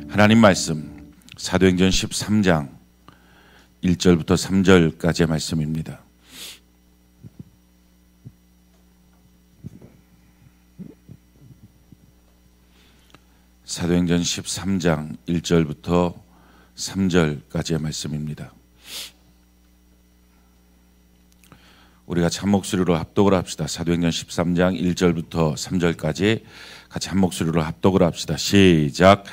하나님 말씀 사도행전 13장 1절부터 3절까지의 말씀입니다. 사도행전 13장 1절부터 3절까지의 말씀입니다. 우리가 한 목소리로 합독을 합시다. 사도행전 13장 1절부터 3절까지 같이 한 목소리로 합독을 합시다. 시작.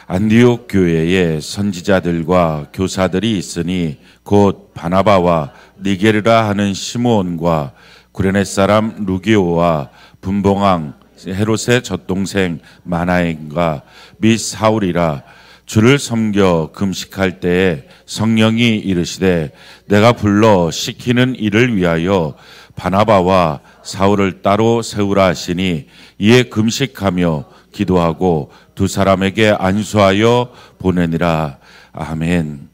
안디옥 교회에 선지자들과 교사들이 있으니 곧 바나바와 니게르라 하는 시므온과 구레네 사람 루기오와 분봉왕 헤롯의 젖동생 마나엔과 및 사울이라. 주를 섬겨 금식할 때에 성령이 이르시되 내가 불러 시키는 일을 위하여 바나바와 사울을 따로 세우라 하시니 이에 금식하며 기도하고 두 사람에게 안수하여 보내니라. 아멘.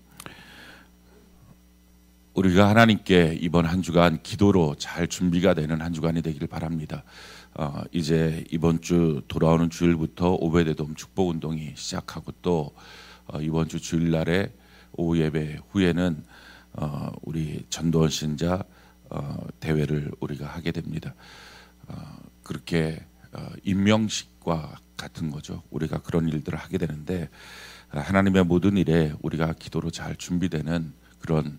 우리가 하나님께 이번 한 주간 기도로 잘 준비가 되는 한 주간이 되길 바랍니다. 이제 이번 주 돌아오는 주일부터 오베데돔 축복운동이 시작하고 또 이번 주 주일날에 오후 예배 후에는 우리 전도원 신자 대회를 우리가 하게 됩니다. 그렇게 임명식과 같은 거죠. 우리가 그런 일들을 하게 되는데 하나님의 모든 일에 우리가 기도로 잘 준비되는 그런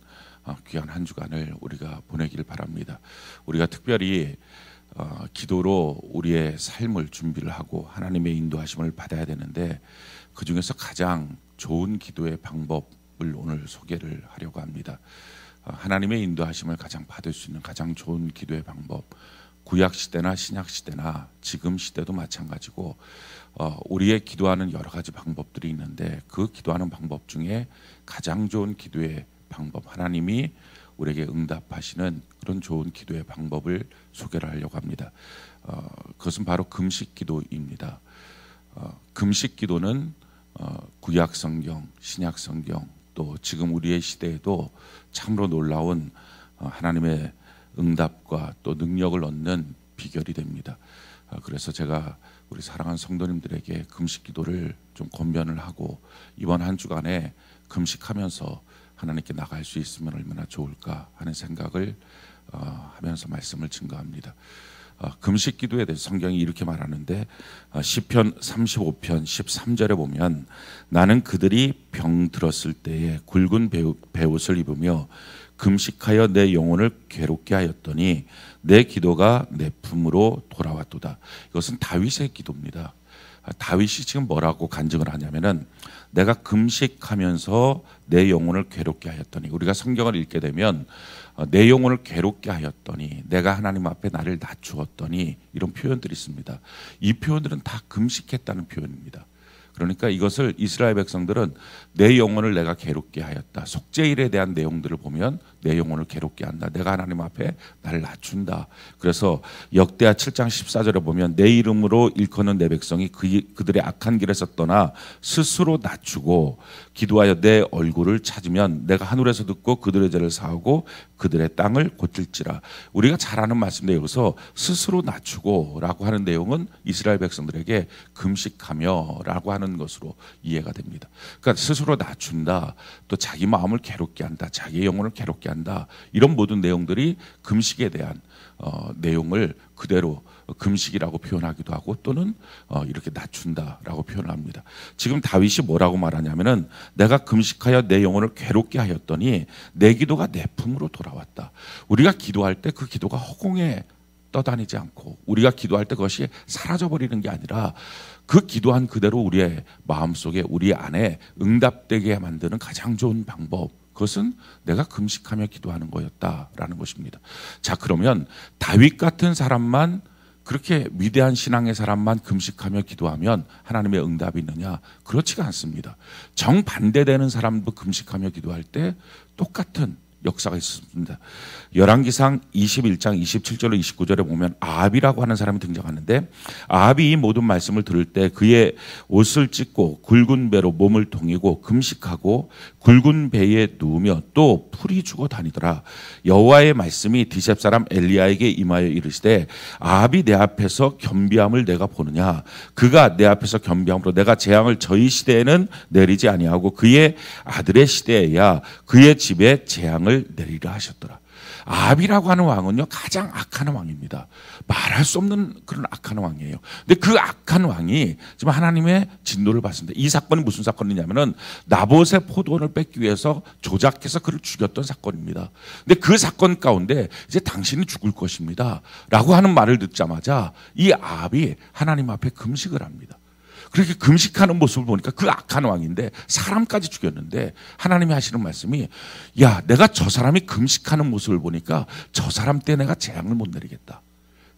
귀한 한 주간을 우리가 보내길 바랍니다. 우리가 특별히 기도로 우리의 삶을 준비를 하고 하나님의 인도하심을 받아야 되는데 그 중에서 가장 좋은 기도의 방법을 오늘 소개를 하려고 합니다. 하나님의 인도하심을 가장 받을 수 있는 가장 좋은 기도의 방법, 구약 시대나 신약 시대나 지금 시대도 마찬가지고 우리의 기도하는 여러 가지 방법들이 있는데 그 기도하는 방법 중에 가장 좋은 기도의 방법, 하나님이 우리에게 응답하시는 그런 좋은 기도의 방법을 소개를 하려고 합니다. 그것은 바로 금식 기도입니다. 금식 기도는 구약 성경, 신약 성경 또 지금 우리의 시대에도 참으로 놀라운 하나님의 응답과 또 능력을 얻는 비결이 됩니다. 그래서 제가 우리 사랑하는 성도님들에게 금식 기도를 좀 권면을 하고 이번 한 주간에 금식하면서 하나님께 나갈 수 있으면 얼마나 좋을까 하는 생각을 하면서 말씀을 증거합니다. 금식 기도에 대해서 성경이 이렇게 말하는데 시편 35편 13절에 보면 나는 그들이 병들었을 때에 굵은 베옷을 입으며 금식하여 내 영혼을 괴롭게 하였더니 내 기도가 내 품으로 돌아왔도다. 이것은 다윗의 기도입니다. 다윗이 지금 뭐라고 간증을 하냐면은 내가 금식하면서 내 영혼을 괴롭게 하였더니, 우리가 성경을 읽게 되면 내 영혼을 괴롭게 하였더니, 내가 하나님 앞에 나를 낮추었더니, 이런 표현들이 있습니다. 이 표현들은 다 금식했다는 표현입니다. 그러니까 이것을 이스라엘 백성들은 내 영혼을 내가 괴롭게 하였다, 속죄일에 대한 내용들을 보면 내 영혼을 괴롭게 한다, 내가 하나님 앞에 나를 낮춘다. 그래서 역대하 7장 14절에 보면 내 이름으로 일컫는 내 백성이 그들의 악한 길에서 떠나 스스로 낮추고 기도하여 내 얼굴을 찾으면 내가 하늘에서 듣고 그들의 죄를 사하고 그들의 땅을 고칠지라. 우리가 잘 아는 말씀인데 여기서 스스로 낮추고 라고 하는 내용은 이스라엘 백성들에게 금식하며 라고 하는 것으로 이해가 됩니다. 그러니까 스스로 낮춘다, 또 자기 마음을 괴롭게 한다, 자기의 영혼을 괴롭게 한다, 이런 모든 내용들이 금식에 대한 내용을 그대로 금식이라고 표현하기도 하고 또는 이렇게 낮춘다라고 표현합니다. 지금 다윗이 뭐라고 말하냐면은 내가 금식하여 내 영혼을 괴롭게 하였더니 내 기도가 내 품으로 돌아왔다. 우리가 기도할 때 그 기도가 허공에 떠다니지 않고 우리가 기도할 때 그것이 사라져버리는 게 아니라 그 기도한 그대로 우리의 마음속에 우리 안에 응답되게 만드는 가장 좋은 방법, 그것은 내가 금식하며 기도하는 거였다라는 것입니다. 자, 그러면 다윗 같은 사람만, 그렇게 위대한 신앙의 사람만 금식하며 기도하면 하나님의 응답이 있느냐? 그렇지가 않습니다. 정반대되는 사람도 금식하며 기도할 때 똑같은 역사가 있었습니다. 열왕기상 21장 27절로 29절에 보면 아합이라고 하는 사람이 등장하는데, 아합이 이 모든 말씀을 들을 때 그의 옷을 찢고 굵은 배로 몸을 동이고 금식하고 굵은 배에 누우며 또 풀이 주고 다니더라. 여호와의 말씀이 디셉 사람 엘리야에게 임하여 이르시되, 아합이 내 앞에서 겸비함을 내가 보느냐? 그가 내 앞에서 겸비함으로 내가 재앙을 저희 시대에는 내리지 아니하고 그의 아들의 시대에야 그의 집에 재앙을 내리라 하셨더라. 아합이라고 하는 왕은요, 가장 악한 왕입니다. 말할 수 없는 그런 악한 왕이에요. 근데 그 악한 왕이 지금 하나님의 진노를 받습니다. 이 사건이 무슨 사건이냐면은 나봇의 포도원을 뺏기 위해서 조작해서 그를 죽였던 사건입니다. 근데 그 사건 가운데 이제 당신이 죽을 것입니다 라고 하는 말을 듣자마자 이 아합이 하나님 앞에 금식을 합니다. 그렇게 금식하는 모습을 보니까 그 악한 왕인데 사람까지 죽였는데 하나님이 하시는 말씀이, 야, 내가 저 사람이 금식하는 모습을 보니까 저 사람 때 내가 재앙을 못 내리겠다.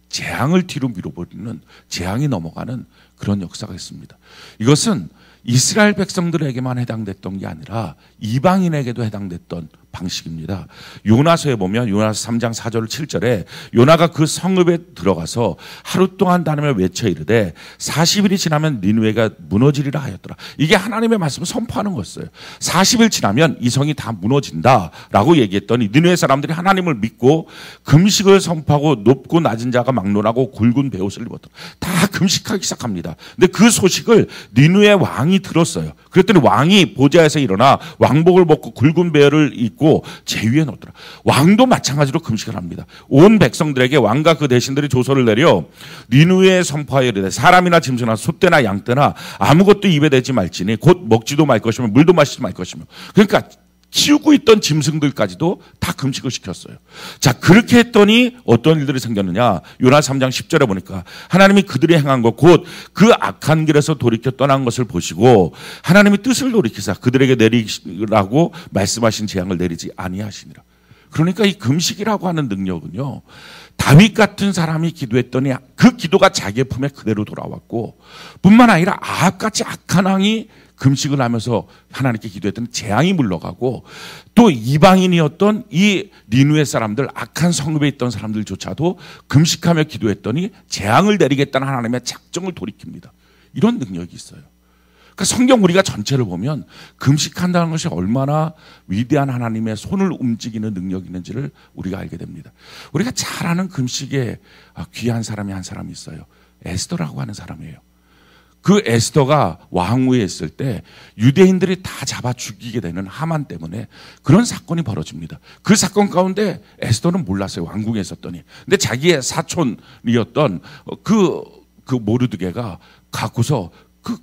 재앙을 뒤로 밀어버리는, 재앙이 넘어가는 그런 역사가 있습니다. 이것은 이스라엘 백성들에게만 해당됐던 게 아니라 이방인에게도 해당됐던 방식입니다. 요나서에 보면 요나서 3장 4절 7절에 요나가 그 성읍에 들어가서 하루 동안 다니며 외쳐 이르되 40일이 지나면 니느웨가 무너지리라 하였더라. 이게 하나님의 말씀을 선포하는 거였어요. 40일 지나면 이 성이 다 무너진다라고 얘기했더니 니느웨 사람들이 하나님을 믿고 금식을 선포하고 높고 낮은 자가 막론하고 굵은 베옷을 입었더라. 다 금식하기 시작합니다. 근데 그 소식을 니느웨 왕이 들었어요. 그랬더니 왕이 보좌에서 일어나 왕복을 벗고 굵은 베옷을 입고 제 위에 놓더라. 왕도 마찬가지로 금식을 합니다. 온 백성들에게 왕과 그 대신들이 조서를 내려 니느웨에 선포하여 이르되 사람이나 짐승이나 소떼나 양떼나 아무것도 입에 대지 말지니 곧 먹지도 말 것이며 물도 마시지 말 것이며. 그러니까 키우고 있던 짐승들까지도 다 금식을 시켰어요. 자, 그렇게 했더니 어떤 일들이 생겼느냐? 요나 3장 10절에 보니까 하나님이 그들이 행한 것 곧 그 악한 길에서 돌이켜 떠난 것을 보시고 하나님이 뜻을 돌이키사 그들에게 내리라고 말씀하신 재앙을 내리지 아니하시니라. 그러니까 이 금식이라고 하는 능력은요, 다윗 같은 사람이 기도했더니 그 기도가 자기의 품에 그대로 돌아왔고, 뿐만 아니라 아합같이 악한 왕이 금식을 하면서 하나님께 기도했던 재앙이 물러가고, 또 이방인이었던 이 니느웨 사람들, 악한 성읍에 있던 사람들조차도 금식하며 기도했더니 재앙을 내리겠다는 하나님의 작정을 돌이킵니다. 이런 능력이 있어요. 그러니까 성경 우리가 전체를 보면 금식한다는 것이 얼마나 위대한 하나님의 손을 움직이는 능력이 있는지를 우리가 알게 됩니다. 우리가 잘 아는 금식에 귀한 사람이 한 사람이 있어요. 에스더라고 하는 사람이에요. 그 에스더가 왕위에 있을 때 유대인들이 다 잡아 죽이게 되는 하만 때문에 그런 사건이 벌어집니다. 그 사건 가운데 에스더는 몰랐어요. 왕궁에 있었더니. 근데 자기의 사촌이었던 그 모르드게가 갖고서 그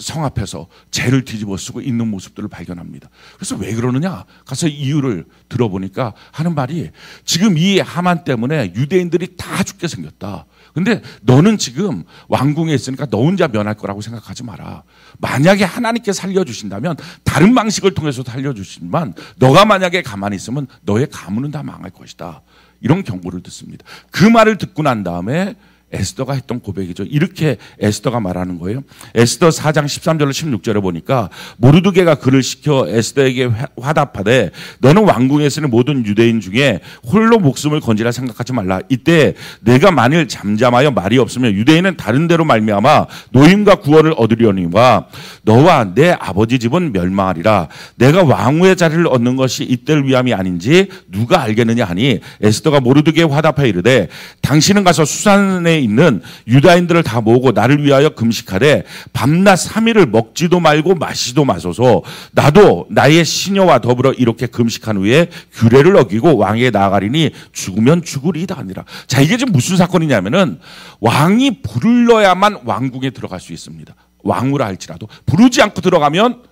성 앞에서 재를 뒤집어 쓰고 있는 모습들을 발견합니다. 그래서 왜 그러느냐? 가서 이유를 들어보니까 하는 말이, 지금 이 하만 때문에 유대인들이 다 죽게 생겼다. 근데 너는 지금 왕궁에 있으니까 너 혼자 면할 거라고 생각하지 마라. 만약에 하나님께 살려주신다면 다른 방식을 통해서 살려주시지만 너가 만약에 가만히 있으면 너의 가문은 다 망할 것이다. 이런 경고를 듣습니다. 그 말을 듣고 난 다음에 에스더가 했던 고백이죠. 이렇게 에스더가 말하는 거예요. 에스더 4장 13절로 16절에 보니까 모르드게가 그를 시켜 에스더에게 화답하되 너는 왕궁에 있는 모든 유대인 중에 홀로 목숨을 건지라 생각하지 말라. 이때 내가 만일 잠잠하여 말이 없으면 유대인은 다른 데로 말미암아 노임과 구원을 얻으려니와 너와 내 아버지 집은 멸망하리라. 내가 왕후의 자리를 얻는 것이 이때를 위함이 아닌지 누가 알겠느냐 하니 에스더가 모르드게에 화답하여 이르되 당신은 가서 수산에 있는 유다인들을 다 모으고 나를 위하여 금식하되 밤낮 3일을 먹지도 말고 마시지도 마소서. 나도 나의 시녀와 더불어 이렇게 금식한 후에 규례를 어기고 왕에게 나아가리니 죽으면 죽으리이다 하니라. 자, 이게 지금 무슨 사건이냐면은 왕이 불러야만 왕궁에 들어갈 수 있습니다. 왕후라 할지라도 부르지 않고 들어가면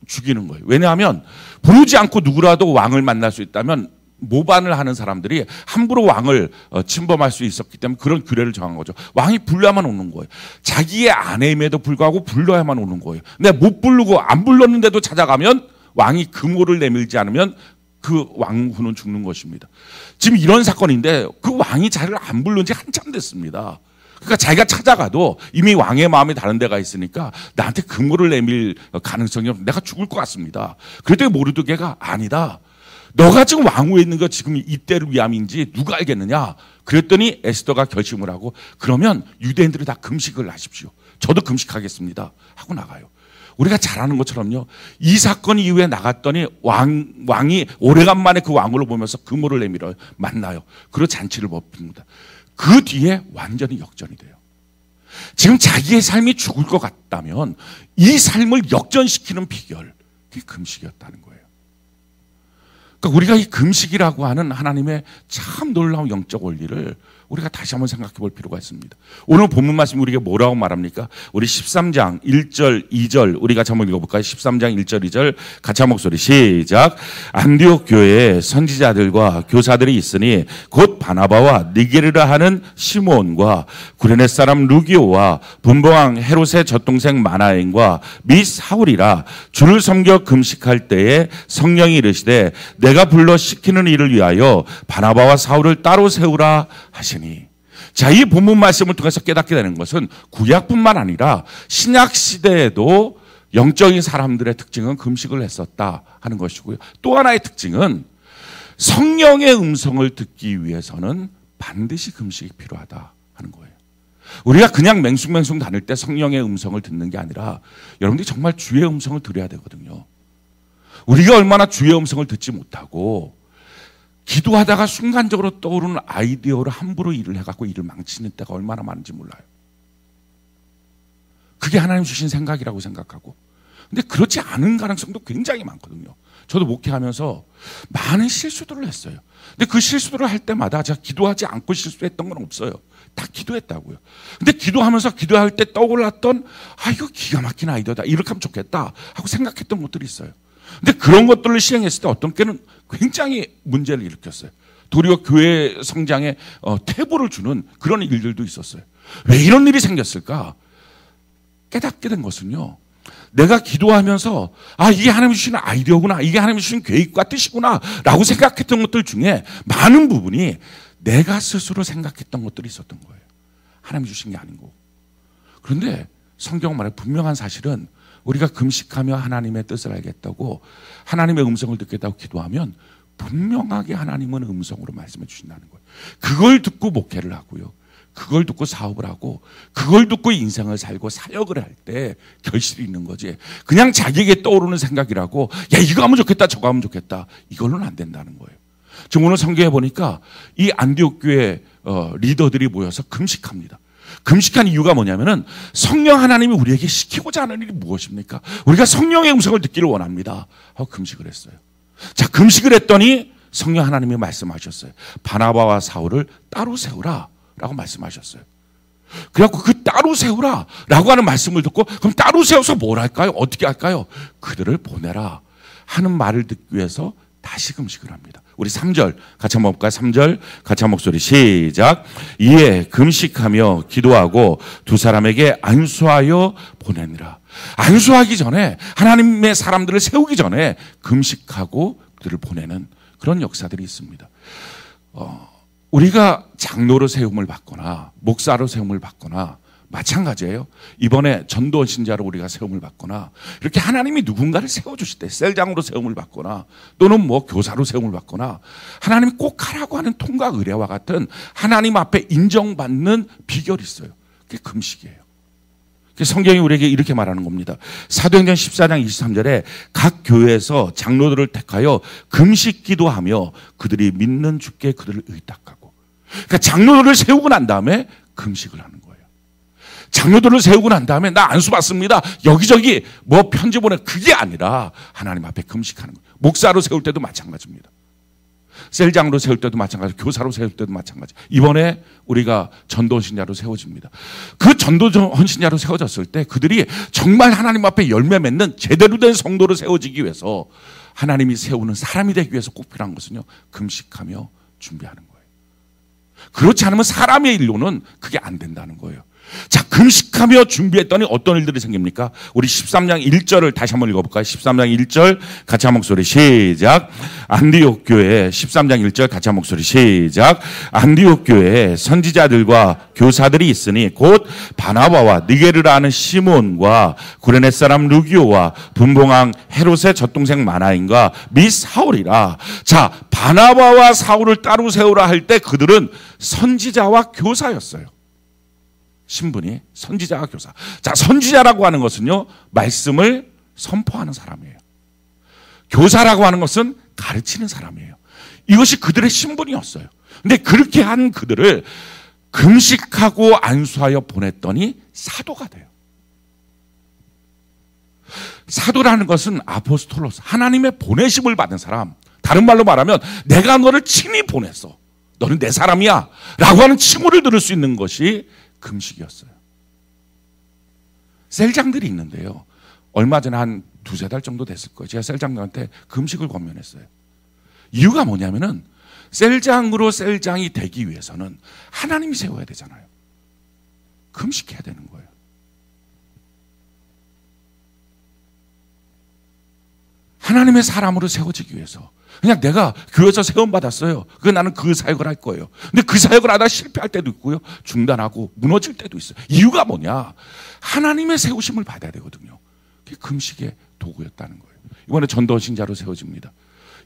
죽이는 거예요. 왜냐하면 부르지 않고 누구라도 왕을 만날 수 있다면 모반을 하는 사람들이 함부로 왕을 침범할 수 있었기 때문에 그런 규례를 정한 거죠. 왕이 불러야만 오는 거예요. 자기의 아내임에도 불구하고 불러야만 오는 거예요. 근데 못 부르고 안 불렀는데도 찾아가면 왕이 금호를 내밀지 않으면 그 왕후는 죽는 것입니다. 지금 이런 사건인데 그 왕이 자리를 안 부른 지 한참 됐습니다. 그러니까 자기가 찾아가도 이미 왕의 마음이 다른 데가 있으니까 나한테 금고를 내밀 가능성이 없어. 내가 죽을 것 같습니다. 그랬더니 모르드게가 아니다. 너가 지금 왕후에 있는 거 지금 이때를 위함인지 누가 알겠느냐. 그랬더니 에스더가 결심을 하고 그러면 유대인들이 다 금식을 하십시오. 저도 금식하겠습니다. 하고 나가요. 우리가 잘 아는 것처럼요. 이 사건 이후에 나갔더니 왕이 오래간만에 그 왕후를 보면서 금고를 내밀어요. 만나요. 그리고 잔치를 벌입니다. 그 뒤에 완전히 역전이 돼요. 지금 자기의 삶이 죽을 것 같다면 이 삶을 역전시키는 비결, 그게 금식이었다는 거예요. 그러니까 우리가 이 금식이라고 하는 하나님의 참 놀라운 영적 원리를 우리가 다시 한번 생각해 볼 필요가 있습니다. 오늘 본문 말씀이 우리에게 뭐라고 말합니까? 우리 13장 1절 2절 우리가 한번 읽어볼까요? 13장 1절 2절 같이 한 목소리 시작. 안디옥 교회에 선지자들과 교사들이 있으니 곧 바나바와 니게르라 하는 시몬과 구레네 사람 루기오와 분봉왕 헤롯의 젖동생 마나엔과 미 사울이라 주를 섬겨 금식할 때에 성령이 이르시되 내가 불러 시키는 일을 위하여 바나바와 사울을 따로 세우라 하시니. 자, 이 본문 말씀을 통해서 깨닫게 되는 것은 구약뿐만 아니라 신약 시대에도 영적인 사람들의 특징은 금식을 했었다 하는 것이고요. 또 하나의 특징은 성령의 음성을 듣기 위해서는 반드시 금식이 필요하다 하는 거예요. 우리가 그냥 맹숭맹숭 다닐 때 성령의 음성을 듣는 게 아니라 여러분들이 정말 주의 음성을 들어야 되거든요. 우리가 얼마나 주의 음성을 듣지 못하고 기도하다가 순간적으로 떠오르는 아이디어로 함부로 일을 해갖고 일을 망치는 때가 얼마나 많은지 몰라요. 그게 하나님 주신 생각이라고 생각하고. 근데 그렇지 않은 가능성도 굉장히 많거든요. 저도 목회하면서 많은 실수들을 했어요. 근데 그 실수들을 할 때마다 제가 기도하지 않고 실수했던 건 없어요. 다 기도했다고요. 근데 기도하면서 기도할 때 떠올랐던 이거 기가 막힌 아이디어다. 이렇게 하면 좋겠다 하고 생각했던 것들이 있어요. 근데 그런 것들을 시행했을 때 어떤 때는 굉장히 문제를 일으켰어요. 도리어 교회 성장에 퇴보를 주는 그런 일들도 있었어요. 왜 이런 일이 생겼을까? 깨닫게 된 것은요. 내가 기도하면서 이게 하나님이 주시는 아이디어구나. 이게 하나님이 주신 계획과 뜻이구나 라고 생각했던 것들 중에 많은 부분이 내가 스스로 생각했던 것들이 있었던 거예요. 하나님이 주신 게 아닌 거고. 그런데 성경은 말해 분명한 사실은 우리가 금식하며 하나님의 뜻을 알겠다고 하나님의 음성을 듣겠다고 기도하면 분명하게 하나님은 음성으로 말씀해 주신다는 거예요. 그걸 듣고 목회를 하고요. 그걸 듣고 사업을 하고 그걸 듣고 인생을 살고 사역을 할 때 결실이 있는 거지. 그냥 자기에게 떠오르는 생각이라고 이거 하면 좋겠다 저거 하면 좋겠다 이걸로는 안 된다는 거예요. 지금 오늘 성경에 보니까 이 안디옥 교회 리더들이 모여서 금식합니다. 금식한 이유가 뭐냐면은 성령 하나님이 우리에게 시키고자 하는 일이 무엇입니까? 우리가 성령의 음성을 듣기를 원합니다 하고 금식을 했어요. 자, 금식을 했더니 성령 하나님이 말씀하셨어요. 바나바와 사울을 따로 세우라 라고 말씀하셨어요. 그래갖고 그 따로 세우라 라고 하는 말씀을 듣고 그럼 따로 세워서 뭘 할까요? 어떻게 할까요? 그들을 보내라 하는 말을 듣기 위해서 다시 금식을 합니다. 우리 3절 같이 한번 볼까요? 3절 같이 한 목소리 시작. 이에 금식하며 기도하고 두 사람에게 안수하여 보내니라. 안수하기 전에 하나님의 사람들을 세우기 전에 금식하고 그들을 보내는 그런 역사들이 있습니다. 우리가 장로로 세움을 받거나 목사로 세움을 받거나 마찬가지예요. 이번에 전도원 신자로 우리가 세움을 받거나 이렇게 하나님이 누군가를 세워주실 때 셀장으로 세움을 받거나 또는 교사로 세움을 받거나 하나님이 꼭 하라고 하는 통과 의례와 같은 하나님 앞에 인정받는 비결이 있어요. 그게 금식이에요. 성경이 우리에게 이렇게 말하는 겁니다. 사도행전 14장 23절에 각 교회에서 장로들을 택하여 금식 기도하며 그들이 믿는 주께 그들을 의탁하고. 그러니까 장로들을 세우고 난 다음에 금식을 하는 거예요. 장로들을 세우고 난 다음에 나 안수 받습니다. 여기저기 편지 보내 그게 아니라 하나님 앞에 금식하는 거예요. 목사로 세울 때도 마찬가지입니다. 셀장으로 세울 때도 마찬가지, 교사로 세울 때도 마찬가지. 이번에 우리가 전도원 신자로 세워집니다. 그 전도원 신자로 세워졌을 때 그들이 정말 하나님 앞에 열매 맺는 제대로 된 성도로 세워지기 위해서 하나님이 세우는 사람이 되기 위해서 꼭 필요한 것은요, 금식하며 준비하는 거예요. 그렇지 않으면 사람의 일로는 그게 안 된다는 거예요. 자, 금식하며 준비했더니 어떤 일들이 생깁니까? 우리 13장 1절을 다시 한번 읽어볼까요? 13장 1절 같이 한 목소리 시작. 안디옥 교회 13장 1절 같이 한 목소리 시작. 안디옥 교회에 선지자들과 교사들이 있으니 곧 바나바와 니게르라는 시몬과 구레네 사람 루기오와 분봉왕 헤롯의 젖동생 마나인과 및 사울이라. 자, 바나바와 사울을 따로 세우라 할 때 그들은 선지자와 교사였어요. 신분이 선지자와 교사. 자, 선지자라고 하는 것은요, 말씀을 선포하는 사람이에요. 교사라고 하는 것은 가르치는 사람이에요. 이것이 그들의 신분이었어요. 근데 그렇게 한 그들을 금식하고 안수하여 보냈더니 사도가 돼요. 사도라는 것은 아포스톨로스, 하나님의 보내심을 받은 사람. 다른 말로 말하면 내가 너를 친히 보냈어. 너는 내 사람이야. 라고 하는 칭호를 들을 수 있는 것이 금식이었어요. 셀장들이 있는데요. 얼마 전에 한 두세 달 정도 됐을 거예요. 제가 셀장들한테 금식을 권면했어요. 이유가 뭐냐면은 셀장으로 셀장이 되기 위해서는 하나님이 세워야 되잖아요. 금식해야 되는 거예요. 하나님의 사람으로 세워지기 위해서 그냥 내가 교회에서 세움받았어요. 나는 그 사역을 할 거예요. 근데 그 사역을 하다 실패할 때도 있고요. 중단하고 무너질 때도 있어요. 이유가 뭐냐? 하나님의 세우심을 받아야 되거든요. 그게 금식의 도구였다는 거예요. 이번에 전도신자로 세워집니다.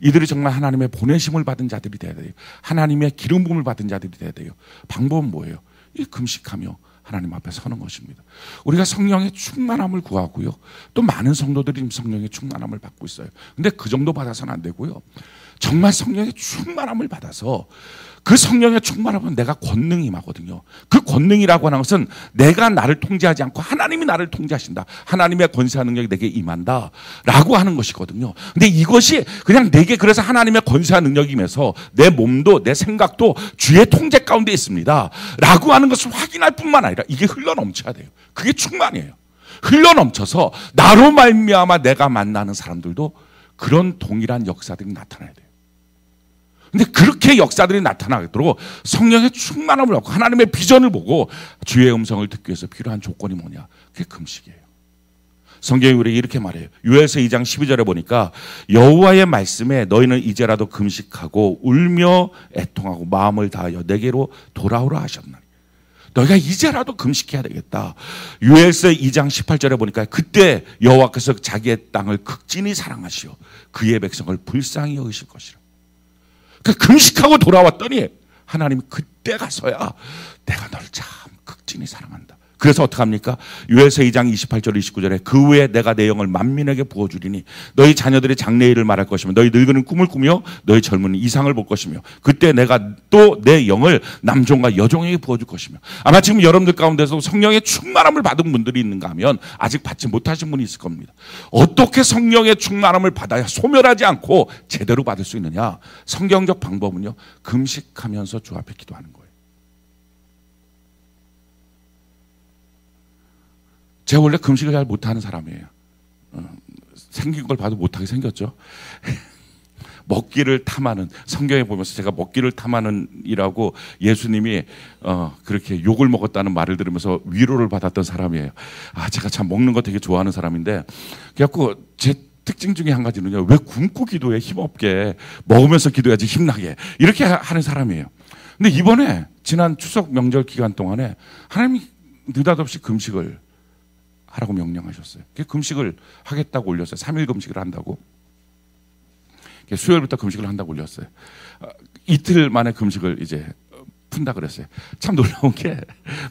이들이 정말 하나님의 보내심을 받은 자들이 돼야 돼요. 하나님의 기름 부음을 받은 자들이 돼야 돼요. 방법은 뭐예요? 이 금식하며 하나님 앞에 서는 것입니다. 우리가 성령의 충만함을 구하고요. 또 많은 성도들이 성령의 충만함을 받고 있어요. 근데 그 정도 받아서는 안 되고요. 정말 성령의 충만함을 받아서 그 성령의 충만함은 내가 권능이 임하거든요. 그 권능이라고 하는 것은 내가 나를 통제하지 않고 하나님이 나를 통제하신다. 하나님의 권세와 능력이 내게 임한다. 라고 하는 것이거든요. 근데 이것이 그냥 내게 그래서 하나님의 권세와 능력이 임해서 내 몸도 내 생각도 주의 통제 가운데 있습니다. 라고 하는 것을 확인할 뿐만 아니라 이게 흘러넘쳐야 돼요. 그게 충만이에요. 흘러넘쳐서 나로 말미암아 내가 만나는 사람들도 그런 동일한 역사들이 나타나야 돼요. 근데 그렇게 역사들이 나타나도록 성령의 충만함을 얻고 하나님의 비전을 보고 주의 음성을 듣기 위해서 필요한 조건이 뭐냐? 그게 금식이에요. 성경이 우리에게 이렇게 말해요. 요엘서 2장 12절에 보니까 여호와의 말씀에 너희는 이제라도 금식하고 울며 애통하고 마음을 다하여 내게로 돌아오라 하셨나니. 너희가 이제라도 금식해야 되겠다. 요엘서 2장 18절에 보니까 그때 여호와께서 자기의 땅을 극진히 사랑하시어 그의 백성을 불쌍히 여기실 것이라. 금식하고 돌아왔더니 하나님이 그때 가서야 내가 너를 참 극진히 사랑한다. 그래서 어떡합니까? 요엘서 2장 28절 29절에 그 후에 내가 내 영을 만민에게 부어주리니 너희 자녀들이 장래의 일을 말할 것이며 너희 늙은이는 꿈을 꾸며 너희 젊은이 이상을 볼 것이며 그때 내가 또 내 영을 남종과 여종에게 부어줄 것이며. 아마 지금 여러분들 가운데서 성령의 충만함을 받은 분들이 있는가 하면 아직 받지 못하신 분이 있을 겁니다. 어떻게 성령의 충만함을 받아야 소멸하지 않고 제대로 받을 수 있느냐? 성경적 방법은요, 금식하면서 주 앞에 기도하는 거예요. 제가 원래 금식을 잘 못하는 사람이에요. 생긴 걸 봐도 못하게 생겼죠. 먹기를 탐하는, 성경에 보면서 제가 먹기를 탐하는 이라고 예수님이 그렇게 욕을 먹었다는 말을 들으면서 위로를 받았던 사람이에요. 제가 참 먹는 거 되게 좋아하는 사람인데, 그래갖고 제 특징 중에 한 가지는요, 왜 굶고 기도해? 힘없게 먹으면서 기도해야지 힘나게, 이렇게 하는 사람이에요. 근데 이번에 지난 추석 명절 기간 동안에 하나님이 느닷없이 금식을 하라고 명령하셨어요. 금식을 하겠다고 올렸어요. 3일 금식을 한다고. 수요일부터 금식을 한다고 올렸어요. 이틀 만에 금식을 이제 푼다 그랬어요. 참 놀라운 게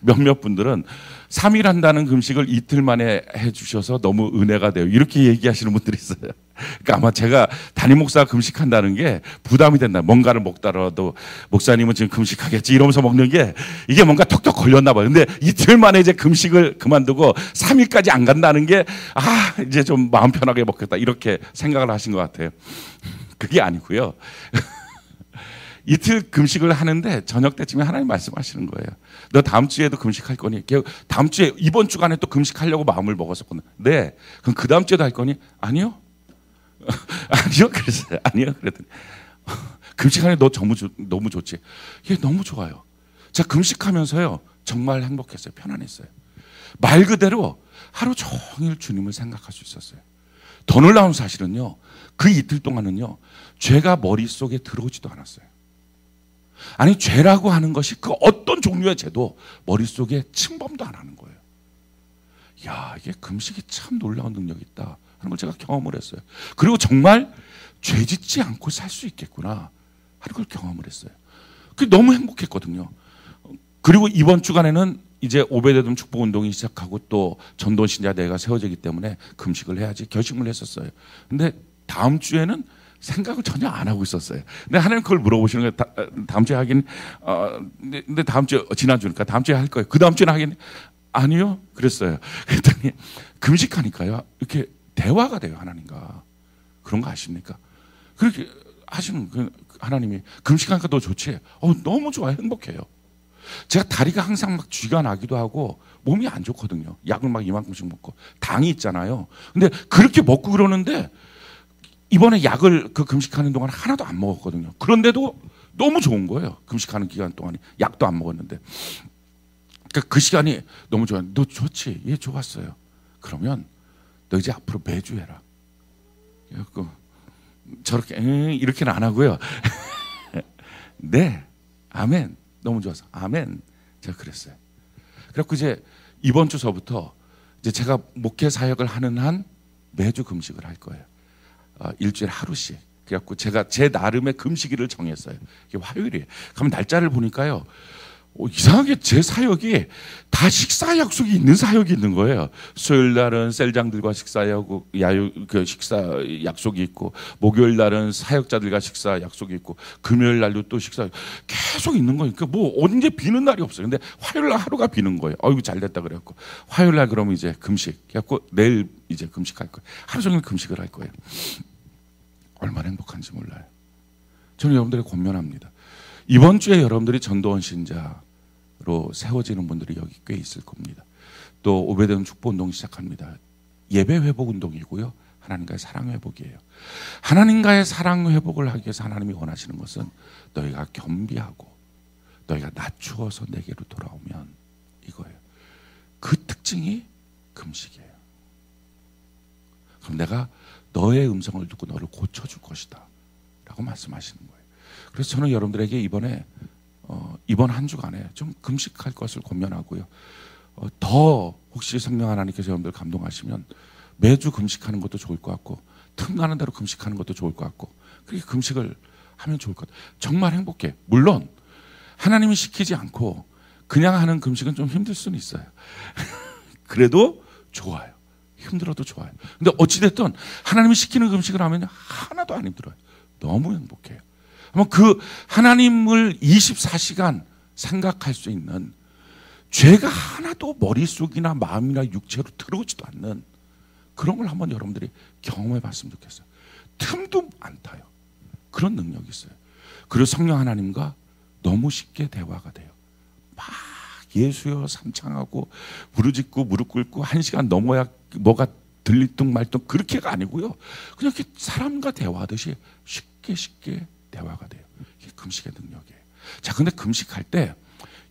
몇몇 분들은 3일 한다는 금식을 이틀 만에 해주셔서 너무 은혜가 돼요. 이렇게 얘기하시는 분들이 있어요. 그러니까 아마 제가 담임 목사가 금식한다는 게 부담이 된다. 뭔가를 먹다라도 목사님은 지금 금식하겠지 이러면서 먹는 게 이게 뭔가 턱턱 걸렸나 봐요. 근데 이틀 만에 이제 금식을 그만두고 3일까지 안 간다는 게 이제 좀 마음 편하게 먹겠다 이렇게 생각을 하신 것 같아요. 그게 아니고요. 이틀 금식을 하는데 저녁 때쯤에 하나님 말씀하시는 거예요. 너 다음 주에도 금식할 거니? 다음 주에 이번 주간에 또 금식하려고 마음을 먹었었거든요. 네. 그럼 그 다음 주에도 할 거니? 아니요. 아니요. 그랬어요. 아니요. 그랬더니 금식하니 너 너무 좋지. 이게 너무 좋아요. 자, 금식하면서요. 정말 행복했어요. 편안했어요. 말 그대로 하루 종일 주님을 생각할 수 있었어요. 더 놀라운 사실은요, 그 이틀 동안은요, 죄가 머릿속에 들어오지도 않았어요. 아니, 죄라고 하는 것이 그 어떤 종류의 죄도 머릿속에 침범도 안 하는 거예요. 야, 이게 금식이 참 놀라운 능력이 있다 하는 걸 제가 경험을 했어요. 그리고 정말 죄 짓지 않고 살 수 있겠구나 하는 걸 경험을 했어요. 그게 너무 행복했거든요. 그리고 이번 주간에는 이제 오베데돔 축복운동이 시작하고 또 전도원 신자 대회가 세워지기 때문에 금식을 해야지 결심을 했었어요. 근데 다음 주에는 생각을 전혀 안 하고 있었어요. 근데 하나님 그걸 물어보시는 거예요. 다음 주에 하긴, 근데 다음 주, 지난주니까 다음 주에 할 거예요. 그 다음 주에는 하긴, 아니요? 그랬어요. 그랬더니 금식하니까요, 이렇게 대화가 돼요, 하나님과. 그런 거 아십니까? 그렇게 하시는 그 하나님이 금식하니까 더 좋지. 너무 좋아요. 행복해요. 제가 다리가 항상 막 쥐가 나기도 하고 몸이 안 좋거든요. 약을 막 이만큼씩 먹고 당이 있잖아요. 근데 그렇게 먹고 그러는데 이번에 약을 그 금식하는 동안 하나도 안 먹었거든요. 그런데도 너무 좋은 거예요. 금식하는 기간 동안에 약도 안 먹었는데. 그러니까 그 시간이 너무 좋아요. 너 좋지? 예, 좋았어요. 그러면 너 이제 앞으로 매주 해라. 저렇게 이렇게는 안 하고요. 네, 아멘. 너무 좋아서 아멘. 제가 그랬어요. 그래서 이제 이번 주서부터 이제 제가 목회 사역을 하는 한 매주 금식을 할 거예요. 일주일에 하루씩. 그래갖고 제가 제 나름의 금식일을 정했어요. 이게 화요일이에요. 그럼 날짜를 보니까요, 이상하게 제 사역이 다 식사 약속이 있는 사역이 있는 거예요. 수요일 날은 셀장들과 식사 약속이 있고, 목요일 날은 사역자들과 식사 약속이 있고, 금요일 날도 또 식사 계속 있는 거니까 뭐 언제 비는 날이 없어요. 근데 화요일 날 하루가 비는 거예요. 이거 잘 됐다 그래갖고 화요일 날 그러면 이제 금식. 그래갖고 내일 이제 금식할 거예요. 하루 종일 금식을 할 거예요. 얼마나 행복한지 몰라요. 저는 여러분들이 권면합니다. 이번 주에 여러분들이 전도원 신자로 세워지는 분들이 여기 꽤 있을 겁니다. 또 오베데돔 축복운동 시작합니다. 예배 회복 운동이고요, 하나님과의 사랑 회복이에요. 하나님과의 사랑 회복을 하기 위해서 하나님이 원하시는 것은 너희가 겸비하고 너희가 낮추어서 내게로 돌아오면 이거예요. 그 특징이 금식이에요. 그럼 내가 너의 음성을 듣고 너를 고쳐줄 것이다 라고 말씀하시는 거예요. 그래서 저는 여러분들에게 이번 한 주간에 좀 금식할 것을 권면하고요. 더 혹시 성령 하나님께서 여러분들 감동하시면 매주 금식하는 것도 좋을 것 같고, 틈나는 대로 금식하는 것도 좋을 것 같고, 그렇게 금식을 하면 좋을 것 같아요. 정말 행복해. 물론 하나님이 시키지 않고 그냥 하는 금식은 좀 힘들 수는 있어요. 그래도 좋아요. 힘들어도 좋아요. 근데 어찌됐든 하나님이 시키는 금식을 하면 하나도 안 힘들어요. 너무 행복해요. 그 하나님을 24시간 생각할 수 있는, 죄가 하나도 머릿속이나 마음이나 육체로 들어오지도 않는 그런 걸 한번 여러분들이 경험해 봤으면 좋겠어요. 틈도 안 타요. 그런 능력이 있어요. 그리고 성령 하나님과 너무 쉽게 대화가 돼요. 막 예수여 삼창하고 부르짖고 무릎 꿇고 1시간 넘어야 뭐가 들릴 둥 말 둥 그렇게가 아니고요. 그냥 이렇게 사람과 대화하듯이 쉽게 대화가 돼요. 이게 금식의 능력이에요. 자, 근데 금식할 때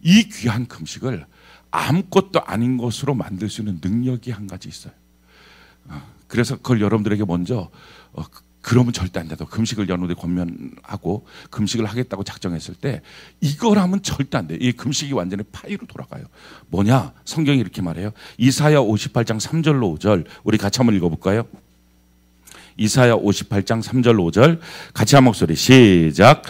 이 귀한 금식을 아무것도 아닌 것으로 만들 수 있는 능력이 한 가지 있어요. 그래서 그걸 여러분들에게 먼저 그러면 절대 안 돼도 금식을 여러분들이 권면하고 금식을 하겠다고 작정했을 때 이거라면 절대 안 돼요. 이 금식이 완전히 파이로 돌아가요. 뭐냐? 성경이 이렇게 말해요. 이사야 58장 3절로 5절 우리 같이 한번 읽어볼까요? 이사야 58장 3절 5절 같이 한 목소리 시작.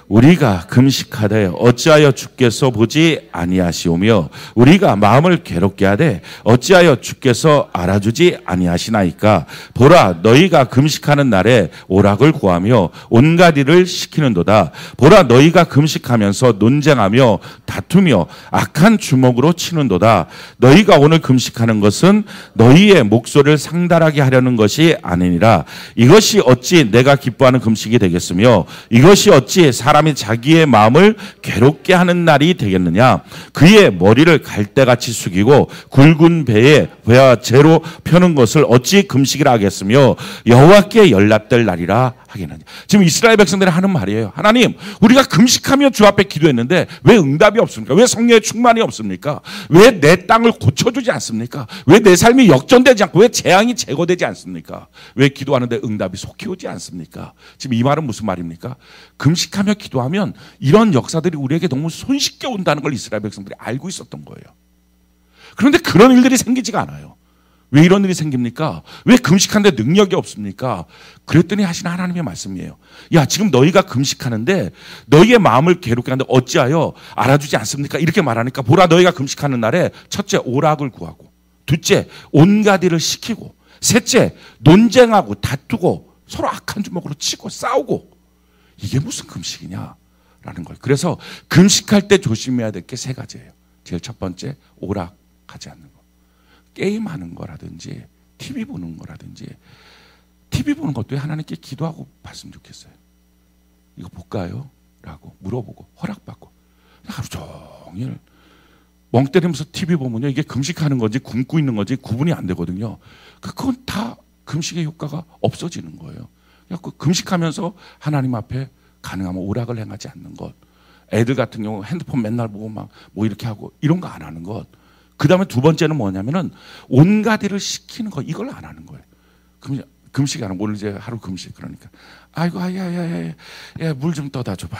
우리가 금식하되 어찌하여 주께서 보지 아니하시오며 우리가 마음을 괴롭게 하되 어찌하여 주께서 알아주지 아니하시나이까. 보라, 너희가 금식하는 날에 오락을 구하며 온갖 일을 시키는도다. 보라, 너희가 금식하면서 논쟁하며 다투며 악한 주먹으로 치는도다. 너희가 오늘 금식하는 것은 너희의 목소리를 상달하게 하려는 것이 아니니라. 이것이 어찌 내가 기뻐하는 금식이 되겠으며 이것이 어찌 사람이 자기의 마음을 괴롭게 하는 날이 되겠느냐. 그의 머리를 갈대같이 숙이고 굵은 배에 회와 재로 펴는 것을 어찌 금식이라 하겠으며 여호와께 연락될 날이라 하겠느냐. 지금 이스라엘 백성들이 하는 말이에요. 하나님, 우리가 금식하며 주 앞에 기도했는데 왜 응답이 없습니까? 왜 성령의 충만이 없습니까? 왜 내 땅을 고쳐주지 않습니까? 왜 내 삶이 역전되지 않고 왜 재앙이 제거되지 않습니까? 왜 기도하는데 응답이 속히 오지 않습니까? 지금 이 말은 무슨 말입니까? 금식하며 기도하면 이런 역사들이 우리에게 너무 손쉽게 온다는 걸 이스라엘 백성들이 알고 있었던 거예요. 그런데 그런 일들이 생기지가 않아요. 왜 이런 일이 생깁니까? 왜 금식하는데 능력이 없습니까? 그랬더니 하신 하나님의 말씀이에요. 야, 지금 너희가 금식하는데 너희의 마음을 괴롭게 하는데 어찌하여 알아주지 않습니까? 이렇게 말하니까 보라, 너희가 금식하는 날에 첫째 오락을 구하고, 둘째 온갖 일을 시키고, 셋째 논쟁하고 다투고 서로 악한 주먹으로 치고 싸우고, 이게 무슨 금식이냐라는 거예요. 그래서 금식할 때 조심해야 될 게 세 가지예요. 제일 첫 번째, 오락하지 않는 거. 게임하는 거라든지 TV 보는 거라든지, TV 보는 것도 하나님께 기도하고 봤으면 좋겠어요. 이거 볼까요? 라고 물어보고 허락받고, 하루 종일 멍 때리면서 TV 보면요, 이게 금식하는 건지 굶고 있는 건지 구분이 안 되거든요. 그건 다 금식의 효과가 없어지는 거예요. 그래서 금식하면서 하나님 앞에 가능하면 오락을 행하지 않는 것, 애들 같은 경우 핸드폰 맨날 보고 막 뭐 이렇게 하고 이런 거 안 하는 것, 그 다음에 두 번째는 뭐냐면은 온갖 일을 시키는 거, 이걸 안 하는 거예요. 금식이 안 하고, 오늘 이제 하루 금식, 그러니까 아이고 야야야야, 물 좀 떠다 줘봐.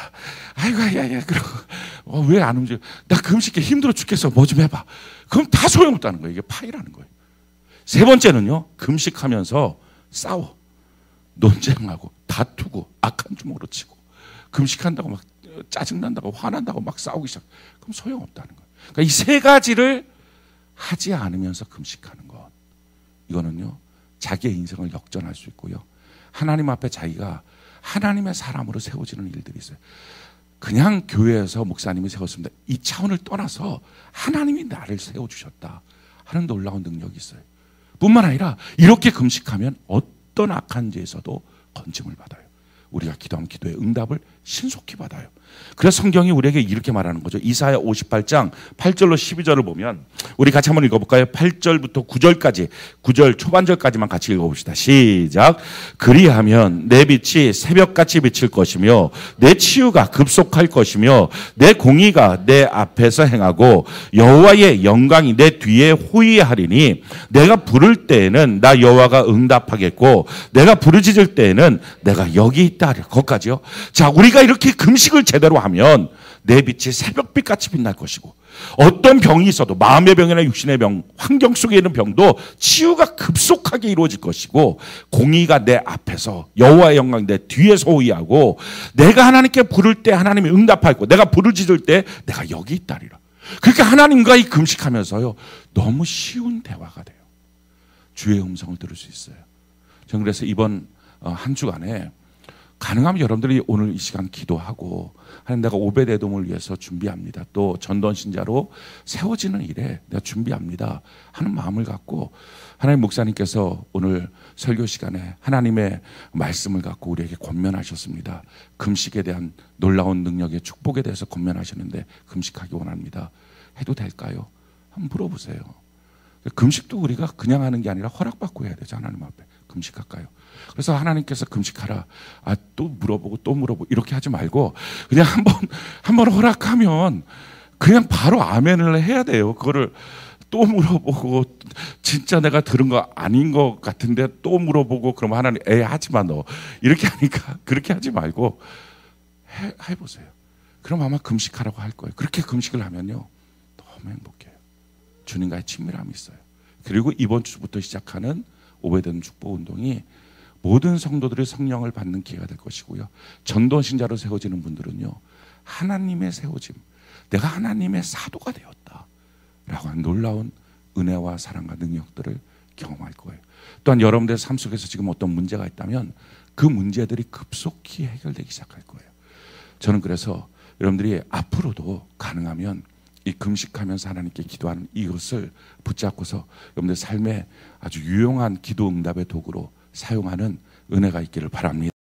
아이고 야야, 그러고 왜 안 움직여? 나 금식해, 힘들어 죽겠어, 뭐 좀 해봐. 그럼 다 소용없다는 거예요. 이게 파이라는 거예요. 세 번째는요, 금식하면서 싸워, 논쟁하고 다투고 악한 주먹으로 치고, 금식한다고 막 짜증난다고 화난다고 막 싸우기 시작. 그럼 소용없다는 거예요. 그러니까 이 세 가지를 하지 않으면서 금식하는 것, 이거는요 자기의 인생을 역전할 수 있고요, 하나님 앞에 자기가 하나님의 사람으로 세워지는 일들이 있어요. 그냥 교회에서 목사님이 세웠습니다, 이 차원을 떠나서 하나님이 나를 세워주셨다 하는 놀라운 능력이 있어요. 뿐만 아니라 이렇게 금식하면 어떤 악한 죄에서도 건짐을 받아요. 우리가 기도하면 기도의 응답을 신속히 받아요. 그래서 성경이 우리에게 이렇게 말하는 거죠. 이사야 58장 8절로 12절을 보면, 우리 같이 한번 읽어볼까요? 8절부터 9절까지, 9절 초반절까지만 같이 읽어봅시다. 시작. 그리하면 내 빛이 새벽같이 비칠 것이며 내 치유가 급속할 것이며 내 공의가 내 앞에서 행하고 여호와의 영광이 내 뒤에 호위하리니, 내가 부를 때에는 나 여호와가 응답하겠고 내가 부르짖을 때에는 내가 여기 있다 하리라. 거기까지요. 자, 우리가 이렇게 금식을 제대로 하면 내 빛이 새벽빛같이 빛날 것이고, 어떤 병이 있어도 마음의 병이나 육신의 병, 환경 속에 있는 병도 치유가 급속하게 이루어질 것이고, 공의가 내 앞에서 여호와의 영광이 내 뒤에서 호위하고, 내가 하나님께 부를 때 하나님이 응답하고 내가 부르짖을 때 내가 여기 있다리라. 그러니까 하나님과 이 금식하면서요 너무 쉬운 대화가 돼요. 주의 음성을 들을 수 있어요. 저는 그래서 이번 한 주간에 가능하면 여러분들이 오늘 이 시간 기도하고, 하나님 내가 오베데돔을 위해서 준비합니다, 또 전도신자로 세워지는 일에 내가 준비합니다 하는 마음을 갖고, 하나님 목사님께서 오늘 설교 시간에 하나님의 말씀을 갖고 우리에게 권면하셨습니다. 금식에 대한 놀라운 능력의 축복에 대해서 권면하셨는데 금식하기 원합니다. 해도 될까요? 한번 물어보세요. 금식도 우리가 그냥 하는 게 아니라 허락받고 해야 되죠. 하나님 앞에 금식할까요? 그래서 하나님께서 금식하라, 또 물어보고 또 물어보고 이렇게 하지 말고 그냥 한번 허락하면 그냥 바로 아멘을 해야 돼요. 그거를 또 물어보고 진짜 내가 들은 거 아닌 것 같은데 또 물어보고 그러면 하나님 하지 마 너 이렇게 하니까, 그렇게 하지 말고 해보세요. 그럼 아마 금식하라고 할 거예요. 그렇게 금식을 하면요 너무 행복해요. 주님과의 친밀함이 있어요. 그리고 이번 주부터 시작하는 오베데돔 축복 운동이 모든 성도들이 성령을 받는 기회가 될 것이고요, 전도신자로 세워지는 분들은요 하나님의 세워짐, 내가 하나님의 사도가 되었다라고 하는 놀라운 은혜와 사랑과 능력들을 경험할 거예요. 또한 여러분들의 삶 속에서 지금 어떤 문제가 있다면 그 문제들이 급속히 해결되기 시작할 거예요. 저는 그래서 여러분들이 앞으로도 가능하면 이 금식하면서 하나님께 기도하는 이것을 붙잡고서 여러분들 삶에 아주 유용한 기도 응답의 도구로 사용하는 은혜가 있기를 바랍니다.